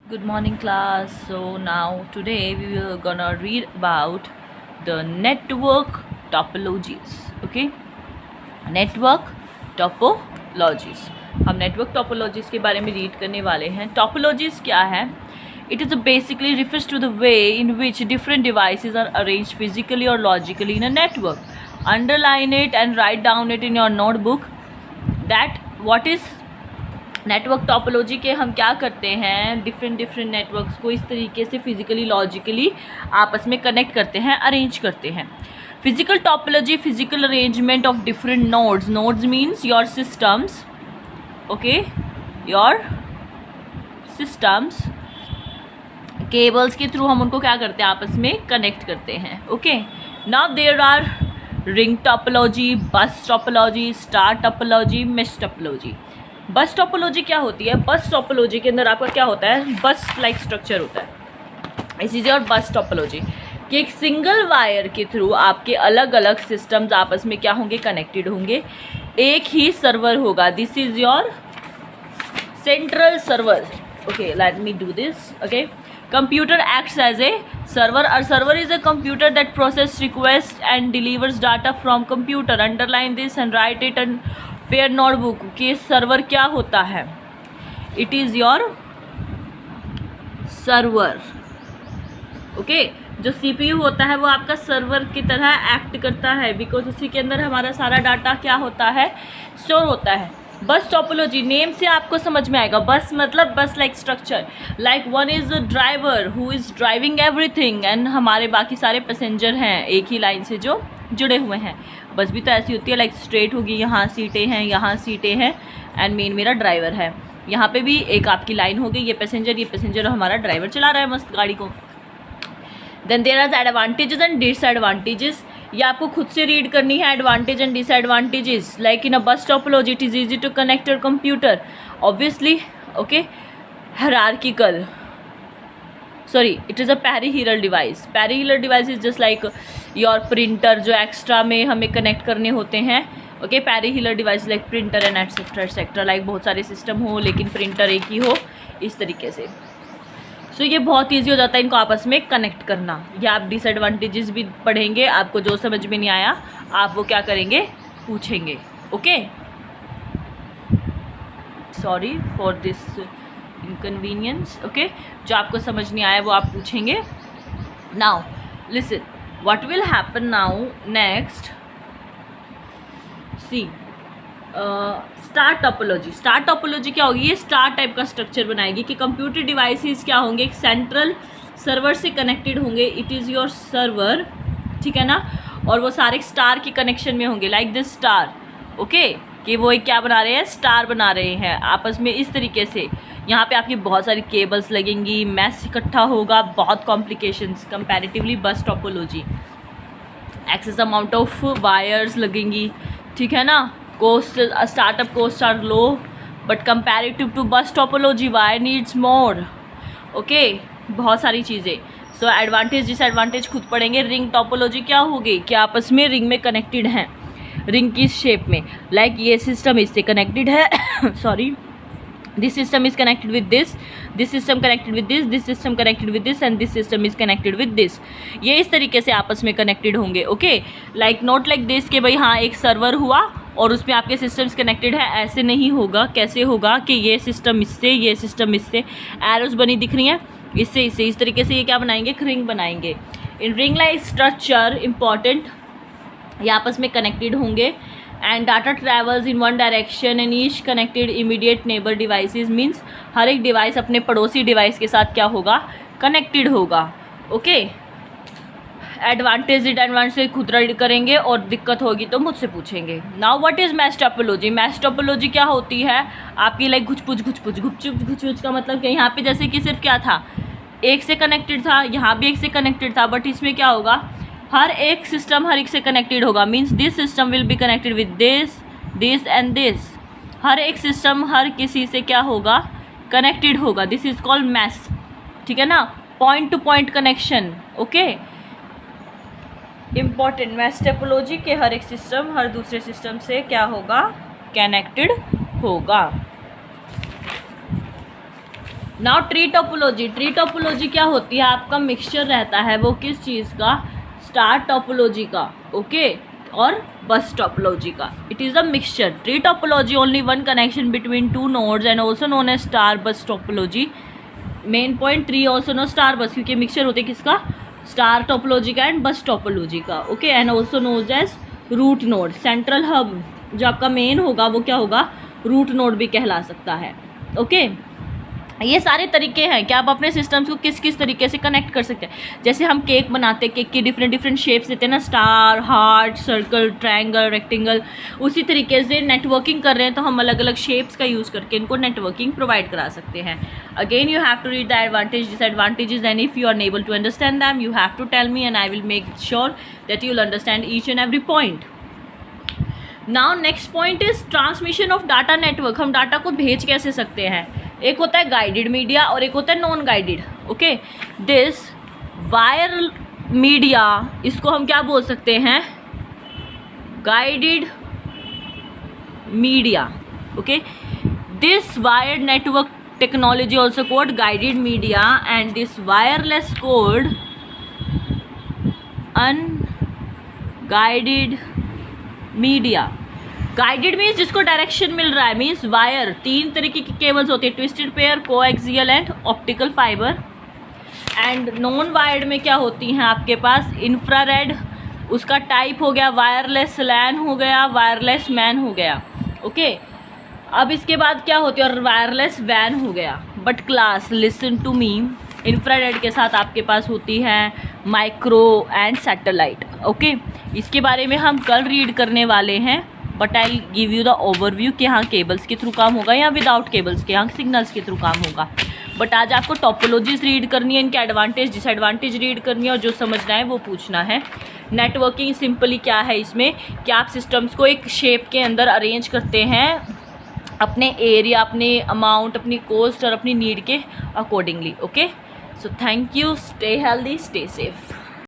Good morning, class. So now today we will gonna read about the network topologies. Okay, network topologies. हम network topologies के बारे में read करने वाले हैं. टोपोलॉजीज़ क्या है? It is basically refers to the way in which different devices are arranged physically or logically in a network. Underline it and write down it in your notebook. That what is network topology के हम क्या करते हैं, different networks को इस तरीके से physically logically आपस में कनेक्ट करते हैं, अरेंज करते हैं. Physical topology, physical arrangement of different nodes. Nodes means your systems. Okay, your systems. Cables के थ्रू हम उनको क्या करते हैं, आपस में कनेक्ट करते हैं. Okay, now there are ring topology, bus topology, star topology, mesh topology. Bus topology क्या होती है? बस टोपोलॉजी के अंदर आपका क्या होता है, बस लाइक स्ट्रक्चर होता है. इस चीज़ और बस टोपोलॉजी कि एक सिंगल वायर के थ्रू आपके अलग अलग सिस्टम्स आपस में क्या होंगे, कनेक्टेड होंगे. एक ही सर्वर होगा. This is your central server. Okay, let me do this. Okay, computer acts as a server. और server is a computer that process request and delivers data from computer. Underline this and write it and pair notebook. कि server क्या होता है? It is your server. Okay, जो CPU होता है वो आपका सर्वर की तरह एक्ट करता है, बिकॉज उसी के अंदर हमारा सारा डाटा क्या होता है, स्टोर होता है. बस टोपोलॉजी नेम से आपको समझ में आएगा. बस मतलब बस like structure. Like one is a driver who is driving everything and हमारे बाकी सारे पैसेंजर हैं एक ही लाइन से जो जुड़े हुए हैं. बस भी तो ऐसी होती है, लाइक स्ट्रेट होगी, यहाँ सीटें हैं, यहाँ सीटें हैं एंड मेन मेरा ड्राइवर है. यहाँ पे भी एक आपकी लाइन हो गई, ये पैसेंजर और हमारा ड्राइवर चला रहा है मस्त गाड़ी को. Then there are advantages and disadvantages. ये आपको खुद से रीड करनी है. Advantage and disadvantages. Like in a bus topology it is easy to connect your computer obviously. Okay, hierarchical, sorry, it is a peripheral device. Peripheral device is just like your printer, जो extra में हमें connect करने होते हैं. Okay, peripheral device like printer and etcetera. Like बहुत सारे system हो लेकिन प्रिंटर एक ही हो, इस तरीके से. सो ये बहुत ईजी हो जाता है इनको आपस में कनेक्ट करना. या आप डिसएडवांटेजेस भी पढ़ेंगे, आपको जो समझ में नहीं आया आप वो क्या करेंगे, पूछेंगे. Okay, sorry for this inconvenience. Okay, जो आपको समझ नहीं आया वो आप पूछेंगे. Now listen, what will happen now next. See, star topology. Star topology क्या होगी? ये स्टार टाइप का स्ट्रक्चर बनाएगी कि कंप्यूटर डिवाइसेस क्या होंगे, एक सेंट्रल सर्वर से कनेक्टेड होंगे. इट इज़ योर सर्वर, ठीक है ना, और वो सारे स्टार के कनेक्शन में होंगे. Like this star. ओके, कि वो एक क्या बना रहे हैं, स्टार बना रहे हैं आपस में इस तरीके से. यहाँ पे आपकी बहुत सारी केबल्स लगेंगी, मैस इकट्ठा होगा, बहुत complications comparatively bus topology. Excess amount of wires लगेंगी, ठीक है ना. Cost, startup cost are low but comparative to bus topology wire needs more. Okay, बहुत सारी चीज़ें. सो एडवांटेज डिसएडवांटेज खुद पढ़ेंगे. रिंग टोपोलॉजी क्या होगी कि आपस में रिंग में कनेक्टेड हैं, रिंग की शेप में. लाइक ये सिस्टम इससे कनेक्टेड है sorry, this system is connected with this system connected with this system connected with this and this system is connected with this. ये इस तरीके से आपस में कनेक्टेड होंगे. Okay, like not like this कि भाई हाँ एक सर्वर हुआ और उसमें आपके सिस्टम्स कनेक्टेड है, ऐसे नहीं होगा. कैसे होगा कि ये सिस्टम इससे, ये सिस्टम इससे, एरोस बनी दिख रही हैं, इससे इससे, इस तरीके से ये क्या बनाएंगे, रिंग बनाएंगे. In ring like structure important, ये आपस में कनेक्टेड होंगे. And data travels in one direction and each connected immediate neighbour devices. Means हर एक डिवाइस अपने पड़ोसी डिवाइस के साथ क्या होगा, कनेक्टेड होगा. ओके, एडवांटेज डिसएडवांटेज खुद रीड करेंगे और दिक्कत होगी तो मुझसे पूछेंगे. Now what is mesh topology. Mesh topology क्या होती है आपकी, लाइक घुच का मतलब कि यहाँ पे जैसे कि सिर्फ क्या था, एक से कनेक्टेड था, यहाँ भी एक से कनेक्टेड था, बट इसमें क्या होगा, हर एक सिस्टम हर एक से कनेक्टेड होगा. Means this system will be connected with this and this. हर एक सिस्टम हर किसी से क्या होगा, कनेक्टेड होगा. दिस इज कॉल्ड मैश, ठीक है ना, point two point connection. Okay, important. Mesh topology के हर एक सिस्टम हर दूसरे सिस्टम से क्या होगा, कनेक्टेड होगा. Now tree topology, tree topology क्या होती है, आपका मिक्सचर रहता है वो किस चीज़ का, स्टार टोपोलॉजी का, ओके, और बस टोपोलॉजी का. It is a mixture. Tree topology only one connection between two nodes and also known as star bus topology. Main point tree also known star bus, क्योंकि mixture होते हैं किसका, star topology का and bus topology का, okay. And also knows as root node. Central hub जो आपका main होगा वो क्या होगा, रूट नोड भी कहला सकता है, ओके. ये सारे तरीके हैं कि आप अपने सिस्टम्स को किस किस तरीके से कनेक्ट कर सकते हैं. जैसे हम केक बनाते हैं, केक की डिफरेंट डिफरेंट शेप्स देते हैं ना, star, heart, circle, triangle, rectangle. उसी तरीके से नेटवर्किंग कर रहे हैं तो हम अलग अलग शेप्स का यूज़ करके इनको नेटवर्किंग प्रोवाइड करा सकते हैं. Again you have to read the advantage disadvantages and if you are unable to understand them you have to tell me and I will make sure that you will understand each and every point. Now next point is transmission of data network. हम data को भेज कैसे सकते हैं. एक होता है guided media और एक होता है non guided, okay. This wire media, इसको हम क्या बोल सकते हैं, guided media, okay. This wired network technology also code guided media and this wireless code unguided media. Guided means जिसको डायरेक्शन मिल रहा है, मीन्स वायर. तीन तरीके की केबल्स होती है, twisted pair, coaxial and optical fibre. And non wired में क्या होती हैं आपके पास, इंफ्रारेड, उसका टाइप हो गया वायरलेस लैन हो गया, वायरलेस मैन हो गया, ओके. अब इसके बाद क्या होती है, और वायरलेस वैन हो गया. But class listen to me, infrared के साथ आपके पास होती है माइक्रो एंड सैटेलाइट, ओके. इसके बारे में हम कल रीड करने वाले हैं, but I give you the overview कि हाँ केबल्स के थ्रू काम होगा या विदाउट केबल्स के, यहाँ सिग्नल्स के थ्रू काम होगा. बट आज आपको टोपोलॉजीज रीड करनी है, इनके एडवांटेज डिसएडवांटेज रीड करनी है और जो समझना है वो पूछना है. नेटवर्किंग सिंपली क्या है इसमें कि आप सिस्टम्स को एक शेप के अंदर अरेंज करते हैं अपने एरिया, अपने अमाउंट, अपनी कॉस्ट और अपनी नीड के accordingly, okay. So thank you, stay healthy, stay safe.